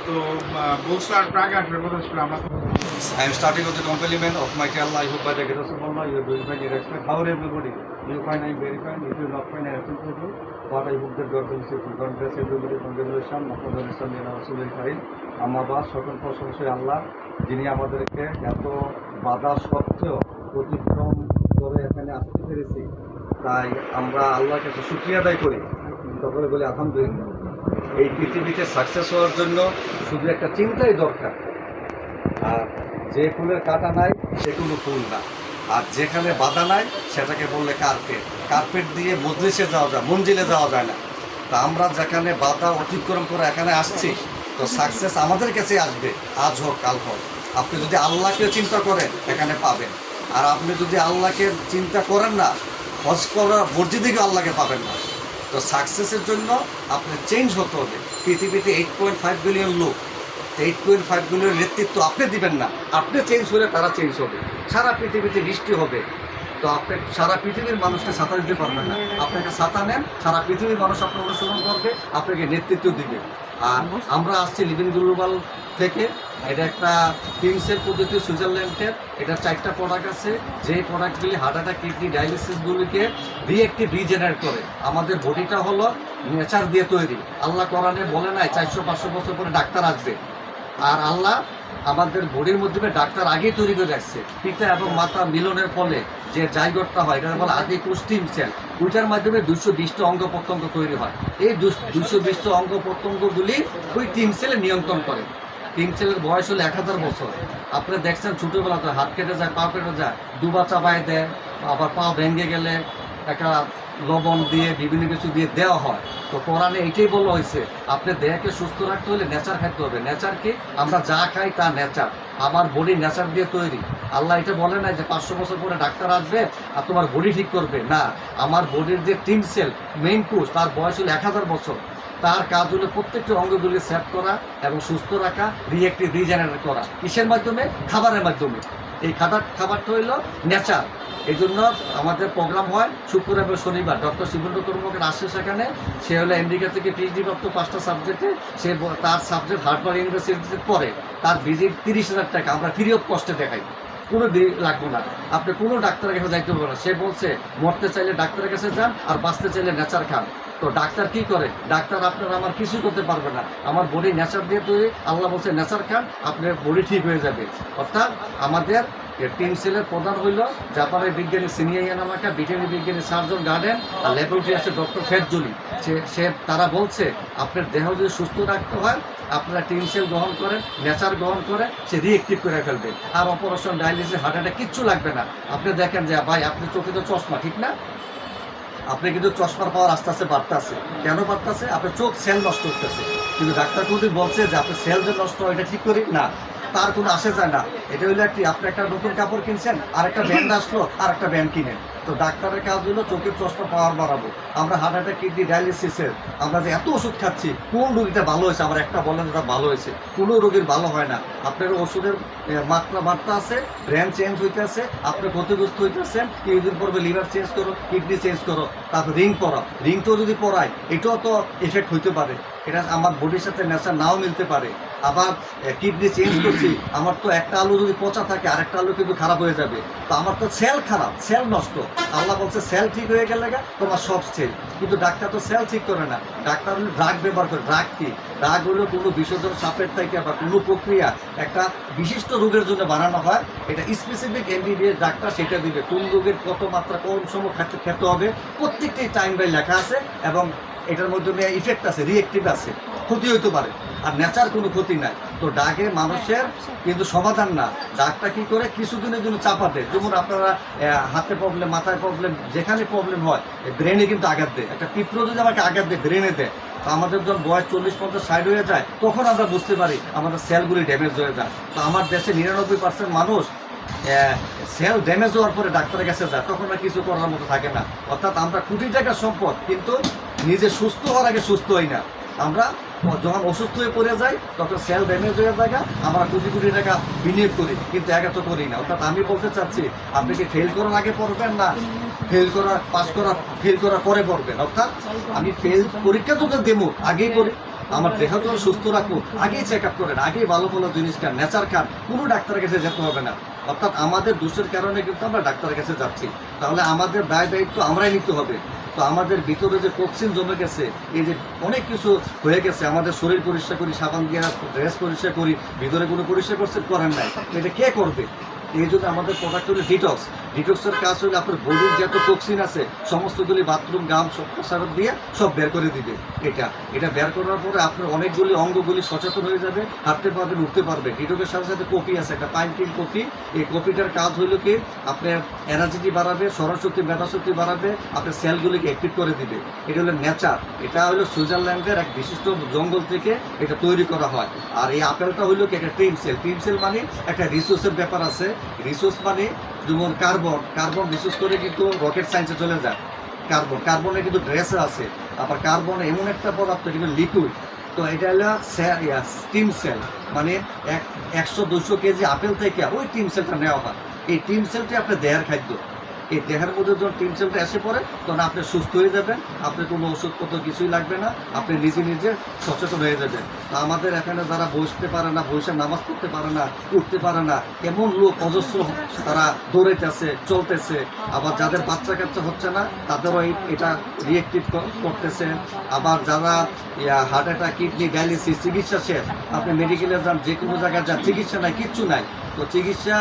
তো we'll start Praga and I am starting with the compliment of my Allah. I hope by the grace of Allah you are doing fine. You respect how everybody. You find I am very fine. If you not find I am with you. But I hope that God will say to God bless everybody. Congratulations. আপনাদের সামনে রাসূলের কারীম আমাদের সকল প্রশংসা আল্লাহ যিনি আমাদেরকে এত বাধা সত্ত্বেও অতিক্রম করে এখানে আসতে পেরেছি। তাই আমরা আল্লাহর কাছে শুকরিয়া আদায় করি। তারপরে বলি আলহামদুলিল্লাহ। এই পৃথিবীতে সাকসেস হওয়ার জন্য শুধু একটা চিন্তাই দরকার। আর যে ফুলের কাঁটা নাই সে কোনো ফুল না, আর যেখানে বাধা নাই সেটাকে বললে কার্পেট। কার্পেট দিয়ে মজলিসে যাওয়া যায়, মঞ্জিলে যাওয়া যায় না। তা আমরা যেখানে বাধা অতিক্রম করে এখানে আসছি, তো সাকসেস আমাদের কাছে আসবে, আজ হোক কাল হোক। আপনি যদি আল্লাহকে চিন্তা করেন এখানে পাবেন, আর আপনি যদি আল্লাহকে চিন্তা করেন না, হজ করার মসজিদেও আল্লাহকে পাবেন না। তো সাকসেসের জন্য আপনার চেঞ্জ হতে হবে। পৃথিবীতে 8.5 বিলিয়ন লোক, 8.5 বিলিয়ন নেতৃত্ব আপনি দিবেন না, আপনি চেঞ্জ হলে তারা চেঞ্জ হবে। সারা পৃথিবীতে বৃষ্টি হবে, তো আপনি সারা পৃথিবীর মানুষকে ছাতা দিতে পারবেন না। আপনাকে ছাতা নেন, সারা পৃথিবীর মানুষ আপনার অনুসরণ করবে, আপনাকে নেতৃত্ব দিবে। আর আমরা আসছি লিভিং গ্লোবাল থেকে। এটা একটা টিমসের পদ্ধতি, সুইজারল্যান্ডের। এটা 4টা প্রোডাক্ট আছে, যে প্রোডাক্টগুলি হার্ট অ্যাটাক, কিডনি ডায়ালিসিসগুলিকে রিজেনারেট করে। আমাদের বডিটা হলো নেচার দিয়ে তৈরি। আল্লাহ কোরআনে বলে নাই 400-500 বছর পরে ডাক্তার আসবে, আর আল্লাহ আমাদের বডির মাধ্যমে ডাক্তার আগেই তৈরি করে রাখছে। পিতা এবং মাতা মিলনের ফলে যে জাইগোটটা হয়, এটা বলে আদি কোষ টিম সেল। ওইটার মাধ্যমে 220টা অঙ্গ প্রত্যঙ্গ তৈরি হয়। এই 220টা অঙ্গ প্রত্যঙ্গগুলি ওই টিম সেলে নিয়ন্ত্রণ করে। টিম সেলের বয়স হলো 1000 বছর। আপনারা দেখছেন ছোটোবেলাতে হাত কেটে যায়, পা কেটে যায়, দুবা চাবায় দেয়, আবার পা ভেঙে গেলে একটা লবণ দিয়ে বিভিন্ন কিছু দিয়ে দেওয়া হয়। তো কোরআনে এইটাই বলা হয়েছে, আপনি দেহকে সুস্থ রাখতে হলে নেচার খাইতে হবে। নেচার কি? আমরা যা খাই তা নেচার। আমার বডি নেচার দিয়ে তৈরি। আল্লাহ এটা বলে না যে 500 বছর পরে ডাক্তার আসবে আর তোমার বডি ঠিক করবে। না, আমার বডির যে টিম সেল, মেইন কোষ, তার বয়স হলো 1000 বছর। তার কাজ হলো প্রত্যেকটি অঙ্গগুলি সেট করা এবং সুস্থ রাখা, রিজেনারেট করা। কিসের মাধ্যমে? খাবারের মাধ্যমে। এই খাবারটা হইল নেচার। এই জন্য আমাদের প্রোগ্রাম হয় শুক্রবার এবং শনিবার। ডক্টর শিবেন্দ্র কর্মকার আসে সেখানে। সে হলো আমেরিকা থেকে পিএইচডি প্রাপ্ত 5টা সাবজেক্টে। সে তার সাবজেক্ট হার্ভার্ড ইউনিভার্সিটিতে পড়ে। তার ভিজিট 30,000 টাকা আমরা ফ্রি অফ কস্টে দেখাই, কোনো লাগবে না। আপনি কোনো ডাক্তারের কাছে যাইতে পারবেন না। সে বলছে মরতে চাইলে ডাক্তারের কাছে যান, আর বাঁচতে চাইলে নেচার খান। তো ডাক্তার কি করে? ডাক্তার আপনার আমার কিছুই করতে পারবে না। আমার বডি নেচার দিয়ে তৈরি। আল্লাহ বলছে নেচার খান, আপনার বডি ঠিক হয়ে যাবে। অর্থাৎ আমাদের টিম সেলের প্রধান হইল জাপানের বিজ্ঞানী সিনিয়া ইয়ানামাকা, ব্রিটেনের বিজ্ঞানী সার্জন গার্ডেন, আর ল্যাবরেটরি আছে ডক্টর ফেটজুলি। তারা বলছে আপনার দেহ যদি সুস্থ রাখতে হয়, আপনারা টিম সেল গ্রহণ করেন, নেচার গ্রহণ করে, সে রিএক্টিভ করে ফেলবে। আর অপারেশন, ডায়ালিসিস, হার্ট অ্যাটাক কিচ্ছু লাগবে না। আপনি দেখেন যে ভাই আপনি চোখে তো চশমা, ঠিক না? আপনি কিন্তু চশমার পাওয়ার আস্তে আস্তে বাড়তেছে। কেন বাড়তেছে? আপনার চোখ সেল নষ্ট করতেছে। কিন্তু ডাক্তার কোনদিন বলছে যে আপনার সেল যে নষ্ট হয় এটা ঠিক করি না, তার কোনো আসে যায় না। এটা হইলো আপনি একটা নতুন কাপড় কিনছেন, আর একটা ব্যান্ড আসলো, আর একটা ব্যান্ড কিনেন। তো ডাক্তারের কাজ হলো চোখের চশমা পাওয়ার বাড়াবো। আমরা হার্ট অ্যাটাক, কিডনি ডায়ালিসিসের আমরা যে এত ওষুধ খাচ্ছি, কোন রোগীটা ভালো হয়েছে? আমার একটা বলেন যেটা ভালো হয়েছে? কোনো রোগীর ভালো হয় না। আপনার ওষুধের মাত্রা বাড়তে আছে, ব্র্যান্ড চেঞ্জ হইতে আছে, আপনি ক্ষতিগ্রস্ত হইতেছেন। কিছুদিন পরবে লিভার চেঞ্জ করো, কিডনি চেঞ্জ করো, তারপর রিং পরাও। রিংটাও যদি পরায় এটাও তো এফেক্ট হইতে পারে। এটা আমার বডির সাথে নেচার নাও মিলতে পারে। আবার কিডনি চেঞ্জ করছি, আমার তো একটা আলু যদি পচা থাকে আরেকটা আলু কিন্তু খারাপ হয়ে যাবে। তো আমার তো সেল খারাপ, সেল নষ্ট। আল্লাহ বলছে সেল ঠিক হয়ে গেলে তোমার সব সেল। কিন্তু ডাক্তার তো সেল ঠিক করে না। ডাক্তার হলো ড্রাগ ব্যবহার করে। ড্রাগ কি? ড্রাগ হলো কোনো বিশোধন সাপের থেকে বা কোনো প্রক্রিয়া একটা বিশিষ্ট রোগের জন্য বানানো হয়। এটা স্পেসিফিক এমবিবিএস ডাক্তার সেটা দিবে। কোন রোগের কত মাত্রা কোন সময় খেতে হবে, প্রত্যেকটি টাইম বাই লেখা আছে। এবং এটার মধ্যে ইফেক্ট আছে, রিয়েক্টিভ আছে, ক্ষতি হইতে পারে। আর নেচার কোনো ক্ষতি নাই। তো ডাকে মানুষের কিন্তু সমাধান না। ডাকটা কি করে? কিছুদিনের জন্য চাপা দেয়। যেমন আপনারা হাতে প্রবলেম, মাথায় প্রবলেম, যেখানে প্রবলেম হয় ব্রেনে কিন্তু আঘাত দেয়। একটা পিঁপড়ো যদি আমাকে আঘাত দেয়, ব্রেনে দেয়, তো আমাদের যখন বয়স 40-50-60 হয়ে যায়, তখন আমরা বুঝতে পারি আমাদের সেলগুলি ড্যামেজ হয়ে যায়। তো আমার দেশে 99% মানুষ সেল ড্যামেজ হওয়ার পরে ডাক্তারের কাছে যায়, তখন আর কিছু করার মতো থাকে না। অর্থাৎ আমরা কোটি টাকার সম্পদ, কিন্তু নিজে সুস্থ হওয়ার আগে সুস্থ হই না। আমরা যখন অসুস্থ হয়ে পড়ে যাই তখন সেল ড্যামেজ হয়ে যায়, আমরা কোটি কোটি টাকা বিনিয়োগ করি, কিন্তু একা তো করি না। অর্থাৎ আমি বলতে চাচ্ছি, আপনি কি ফেল করার আগে পড়বেন না ফেল করার পরে পড়বেন? অর্থাৎ আমি ফেল পরীক্ষা তো দেবো, আগেই করি। আমার দেহ তো সুস্থ রাখবো, আগেই চেক আপ করেন, আগেই ভালো ভালো জিনিসটা নেচার খান, কোনো ডাক্তারের কাছে যেতে হবে না। অর্থাৎ আমাদের দোষের কারণে কিন্তু আমরা ডাক্তারের কাছে যাচ্ছি, তাহলে আমাদের দায়িত্ব আমরাই নিতে হবে। তো আমাদের ভিতরে যে টক্সিন জমে গেছে, এই যে অনেক কিছু হয়ে গেছে, আমাদের শরীর পরিষ্কার করি, সাবান দিয়ে ড্রেস পরিষ্কার করি, ভিতরে কোনো পরিষ্কার করেন নাই, এটা কে করবে? এই জন্য আমাদের প্রোডাক্ট হলো ডিটক্সের কাজ হলে আপনার বডির যত টক্সিন আছে সমস্তগুলি বাথরুম গাম সব প্রসারক দিয়ে সব বের করে দিবে। এটা বের করার পরে আপনার অনেকগুলি অঙ্গগুলি সচেতন হয়ে যাবে, হাঁটতে পারবেন, উঠতে পারবে। ডিটক্সের সাথে সাথে কফি আছে, একটা পাইন কফি। এই কফিটার কাজ হলো কি আপনার এনার্জিটি বাড়াবে, স্মরণশক্তি মেধাশক্তি বাড়াবে, আপনার সেলগুলিকে অ্যাক্টিভ করে দিবে। এটা হলো নেচার, এটা হলো সুইজারল্যান্ডের এক বিশিষ্ট জঙ্গল থেকে এটা তৈরি করা হয়। আর এই আপেলটা হলো কি একটা টিম সেল মানে একটা রিসোর্সের ব্যাপার আছে। রিসোর্স মানে যেমন কার্বন বিশেষ করে কিন্তু রকেট সায়েন্সে চলে যায়। কার্বনে কিন্তু ড্রেসে আছে, আবার কার্বন এমন একটা পদার্থ কিন্তু লিকুইড। তো এটা হলো টিম সেল, মানে 100-200 কেজি আপেল থেকে ওই টিম সেলটা নেওয়া হয়। এই টিম সেলটি আপনার দেহের খাদ্য। এই দেহের মধ্যে যখন টিম সেলটা এসে পড়ে তখন আপনি সুস্থ হয়ে যাবেন, আপনার কোনো ওষুধপত্র কিছুই লাগবে না, আপনি নিজে সচেতন হয়ে যাবেন। তো আমাদের এখানে যারা বসতে পারে না, বসে নামাজ পড়তে পারে না, উঠতে পারে না, এমন লোক অজস্র তারা দৌড়াইতেছে, চলতেছে। আবার যাদের বাচ্চা কাচ্চা হচ্ছে না তাদেরও এটা রিয়েক্টিভ করতেছে। আবার যারা হার্ট অ্যাটাক, কিডনি, ডায়ালিসিস চিকিৎসা শেষ, আপনি মেডিকেলে যান, যে কোনো জায়গায় যান, চিকিৎসা নাই, কিচ্ছু নাই। তো চিকিৎসা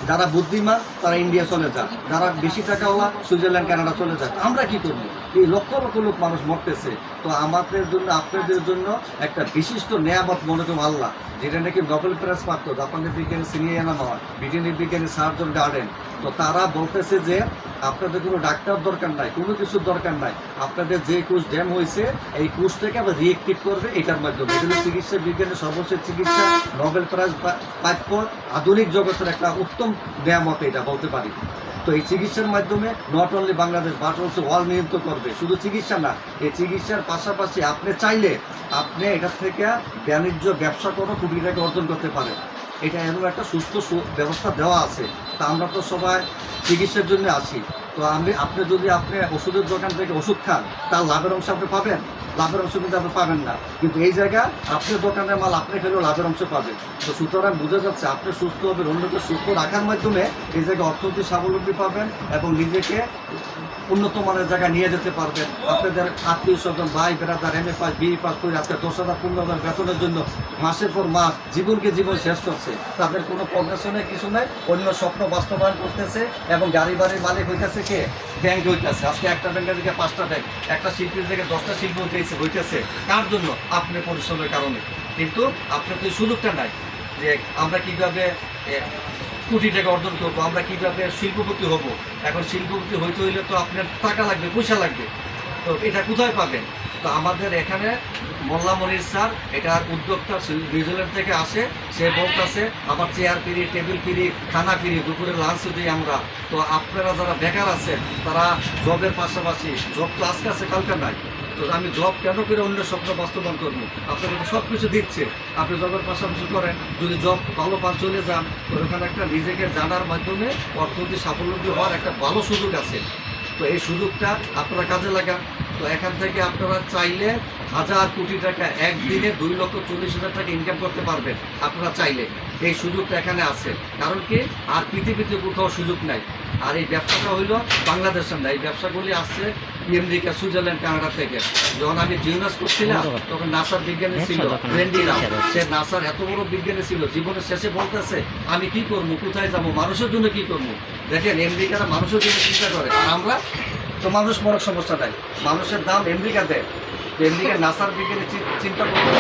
যারা বুদ্ধিমান তারা ইন্ডিয়া চলে যাক, যারা বেশি টাকাওয়ালা সুইজারল্যান্ড, কানাডা চলে যাক। আমরা কি করব? এই লক্ষ লক্ষ লোক মানুষ মরতেছে। তো আমাদের জন্য, আপনাদের জন্য একটা বিশিষ্ট নেয়ামত মনে করুন আল্লাহ, যেটা নাকি নোবেল প্রাইজ প্রাপ্ত জাপানের বিজ্ঞানী সিনিয়ানা হওয়া ব্রিটেনের বিজ্ঞানী সার্জন গার্ডেন। তো তারা বলতেছে যে আপনাদের কোনো ডাক্তার দরকার নাই, কোনো কিছুর দরকার নাই, আপনাদের যে কোষ ড্যাম হয়েছে এই কোষটাকে আবার রিয়েক্টিভ করবে এটার মাধ্যমে। এগুলো চিকিৎসা বিজ্ঞানের সর্বশেষ চিকিৎসা, নোবেল প্রাইজ প্রাপ্য আধুনিক জগতের একটা উত্তম নেয়ামত এটা বলতে পারি। তো এই চিকিৎসার মাধ্যমে not only Bangladesh but also world নিয়ন্ত্রণ করবে। শুধু চিকিৎসা না, এই চিকিৎসার পাশাপাশি আপনি চাইলে আপনি এটার থেকে বাণিজ্য ব্যবসা করে কোটি টাকা অর্জন করতে পারেন। এটা এমন একটা সুস্থ ব্যবস্থা দেওয়া আছে। তা আমরা তো সবাই চিকিৎসার জন্য আসি। তো আপনি যদি ওষুধের দোকান থেকে ওষুধ খান, তার লাভের অংশ আপনি পাবেন, লাভের অংশ কিন্তু আপনি পাবেন না। কিন্তু এই জায়গায় আপনার দোকানের মাল আপনি খেলেও লাভের অংশ পাবেন। তো সুতরাং বোঝা যাচ্ছে আপনি সুস্থ হবেন, অন্যকে সুস্থ রাখার মাধ্যমে এই জায়গায় অর্থনৈতিক স্বাবলম্বী পাবেন এবং নিজেকে উন্নত মানের জায়গায় নিয়ে যেতে পারবেন। আপনাদের আত্মীয় স্বজন, ভাই বেড়াদার MA পাস, BE পাস করে আজকে 10,000 15,000 বেতনের জন্য মাসের পর মাস জীবন শেষ করছে। তাদের কোনো প্রগ্রেশনে কিছু নাই, অন্য স্বপ্ন বাস্তবায়ন করতেছে এবং গাড়ি বাড়ির মালিক হইতেছে কে? ব্যাংক হইতেছে। আজকে একটা ব্যাংকের দিকে 5টা ব্যাংক, একটা শিল্পীর দিকে 10টা শিল্প হইতেছে। কার জন্য? আপনার পরিশ্রমের কারণে। কিন্তু আপনার তো সুযোগটা নাই যে আমরা কীভাবে কোটি টাকা অর্জন করবো, আমরা কীভাবে শিল্পপতি হব। এখন শিল্পপতি হইতে হইলে তো আপনার টাকা লাগবে, পয়সা লাগবে। তো এটা কোথায় পাবেন? তো আমাদের এখানে মোল্লা মনির স্যার, এটার উদ্যোক্তা নিউজিল্যান্ড থেকে আসে। সে বলতেছে আমার চেয়ার ফ্রি, টেবিল ফ্রি, খানা ফ্রি, দুপুরে লাঞ্চ দিই আমরা। তো আপনারা যারা বেকার আছেন তারা জবের পাশাপাশি, জব তো আজকে আছে কালকে নাই, তো আমি জব কেন করে অন্য স্বপ্ন বাস্তবায়ন করবো? আপনাকে সব কিছু দিচ্ছে, আপনি জবের পাশাপাশি করেন। যদি জব ভালো পান চলে যান, তো ওখানে একটা নিজেকে জানার মাধ্যমে অর্থনৈতিক স্বাবলম্বী হওয়ার একটা ভালো সুযোগ আছে। তো এই সুযোগটা আপনারা কাজে লাগান। তো এখান থেকে আপনারা চাইলে 1000 কোটি টাকা একদিনে 2,40,000 টাকা ইনকাম করতে পারবেন আপনারা চাইলে। এই সুযোগটা এখানে আছে। কারণ কি, আর পৃথিবীতে কোথাও সুযোগ নাই। আর এই ব্যবসাটা হইল বাংলাদেশের না, এই ব্যবসাগুলি আসছে আমেরিকা, সুইজারল্যান্ড, কানাডা থেকে। যখন আমি জিউনাস করছিলাম তখন নাসার বিজ্ঞানী ছিল রেন্ডি রাও। সে নাসার এত বড় বিজ্ঞানী ছিল, জীবনের শেষে বলতেছে আমি কি করবো, কোথায় যাবো, মানুষের জন্য কি করবো। দেখেন আমেরিকারা মানুষের জন্য চিন্তা করে, আর আমরা তো মানুষ মরার সমস্যা নাই, মানুষের দাম আমেরিকা দেয়। আমেরিকা নাসার বিজ্ঞানী চিন্তা করতে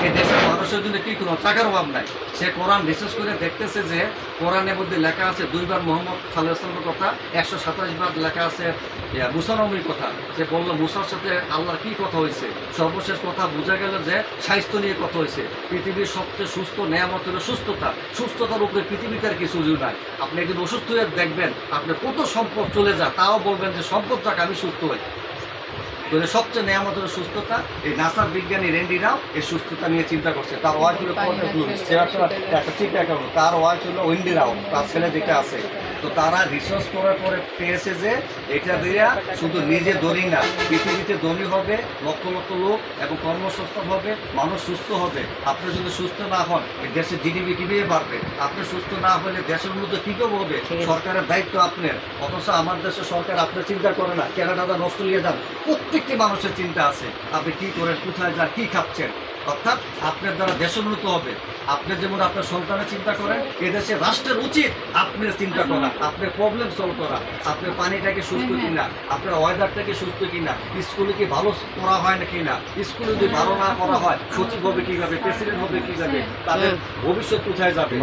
এই দেশের মানুষের জন্য কী করবো, টাকার অভাব নাই। সে কোরআন বিশেষ করে দেখতেছে যে কোরআনের মধ্যে লেখা আছে 2 বার মোহাম্মদ সাল্লাল্লাহু আলাইহি ওয়াসাল্লামের কথা, 127 বার লেখা আছে মুসা নবীর কথা। সে বললো মুসার সাথে আল্লাহর কী কথা হয়েছে, সর্বশেষ কথা বোঝা গেল যে স্বাস্থ্য নিয়ে কথা হয়েছে। পৃথিবীর সবচেয়ে সুস্থ নেয়ামত হলো সুস্থতা। সুস্থতার উপরে পৃথিবীতে আর কিছু নাই। আপনি একদিন অসুস্থ হয়ে দেখবেন আপনার কত সম্পদ চলে যায়, তাও বলবেন যে সম্পদ টাকা আমি সুস্থ হই। তো এটা সবচেয়ে নেয়ামত হলো সুস্থতা। এই নাসার বিজ্ঞানী রেন্ডিরাও এই সুস্থতা নিয়ে চিন্তা করছে। তার ওয়াইফ হলো একটা চিন্তা করলো, তার ওয়াইফ হলো ওয়েন্ডিরাও, তার ছেলে যেটা আছে। তো তারা রিসার্চ করার পরে পেয়েছে যে এটা দিয়ে শুধু নিজে ধনী না, পৃথিবীতে ধনী হবে লক্ষ লক্ষ লোক এবং কর্মসংস্থান হবে, মানুষ সুস্থ হবে। আপনি যদি সুস্থ না হন এই দেশের জিডিপি কীভাবে বাড়বে? আপনি সুস্থ না হলে দেশের উন্নতি কী করে হবে? সরকারের দায়িত্ব আপনার। অথচ আমার দেশের সরকার আপনার চিন্তা করে না। কানাডা যান, অস্ট্রেলিয়া যান, প্রত্যেকটি মানুষের চিন্তা আছে আপনি কী করেন, কোথায় যান, কী খাচ্ছেন। অর্থাৎ আপনার দ্বারা দেশ উন্নত হবে। আপনি যেমন আপনার সন্তানের চিন্তা করেন, এদেশে রাষ্ট্রের উচিত আপনার চিন্তা করা, আপনার প্রবলেম সলভ করা, আপনার পানিটাকে সুস্থ কিনা, আপনার ওয়েদারটাকে সুস্থ কিনা, স্কুলে কি ভালো করা হয় না কিনা, স্কুলে যদি ভালো না করা হয় সচিব হবে কীভাবে, প্রেসিডেন্ট হবে কীভাবে, তাদের ভবিষ্যৎ কোথায় যাবে।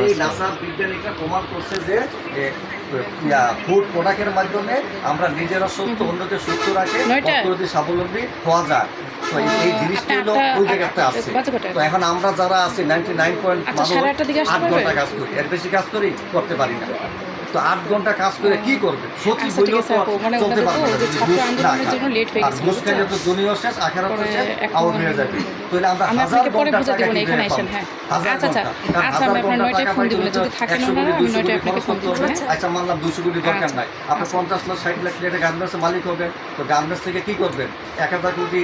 এই নাসার বিজ্ঞানীরা প্রমাণ করছে যে ফুড প্রোডাক্টের মাধ্যমে আমরা নিজেরা সুস্থ, অন্যকে সুস্থ রাখে, অর্থনৈতিক স্বাবলম্বী হওয়া যায়। তো এই জিনিসটা হলো ওই জায়গাতে আছে। তো এখন আমরা যারা আছি 99 মানুষ 8 ঘন্টা কাজ করি, এর বেশি কাজ করি করতে পারি না। তো 8 ঘন্টা কাজ করে কি করবে? সত্যি বললেও তো চলতে পারবে না। আর ঘুষ খেলে তো দুনিয়াও শেষ, আখেরাতও শেষ, আউট হয়ে যাবে। তাহলে আমরা 1000 ঘন্টা টাকা কিভাবে পাবো? আচ্ছা মানলাম 200 কোটি দরকার নাই, আপনি 50 লাখ 60 লাখ টাকা গার্মেন্টসের মালিক হবেন। তো গার্মেন্টস থেকে কি করবেন? 1000 কোটি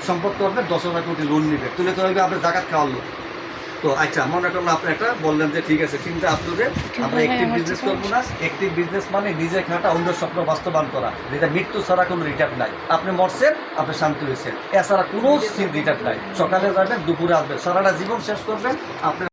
সম্পদ করবেন, 10,000 কোটি লোন নেবেন, তুলে তো হবে আপনি জাকাত খাওয়ার লোক। তো আচ্ছা মনে করলাম আপনি একটা বললেন যে ঠিক আছে, চিন্তা আপনাদের আমরা একটিভ বিজনেস করবো না। একটিভ বিজনেস মানে নিজে খাটা, অন্যের স্বপ্ন বাস্তবায়ন করা, যেটা মৃত্যু ছাড়া কোনো রিটার্ন নাই। আপনি মরছেন, আপনি শান্তি হয়েছেন, এছাড়া কোনো রিটার্ন নাই। সকালে যাবেন, দুপুরে আসবেন, সারাটা জীবন শেষ করবেন আপনি।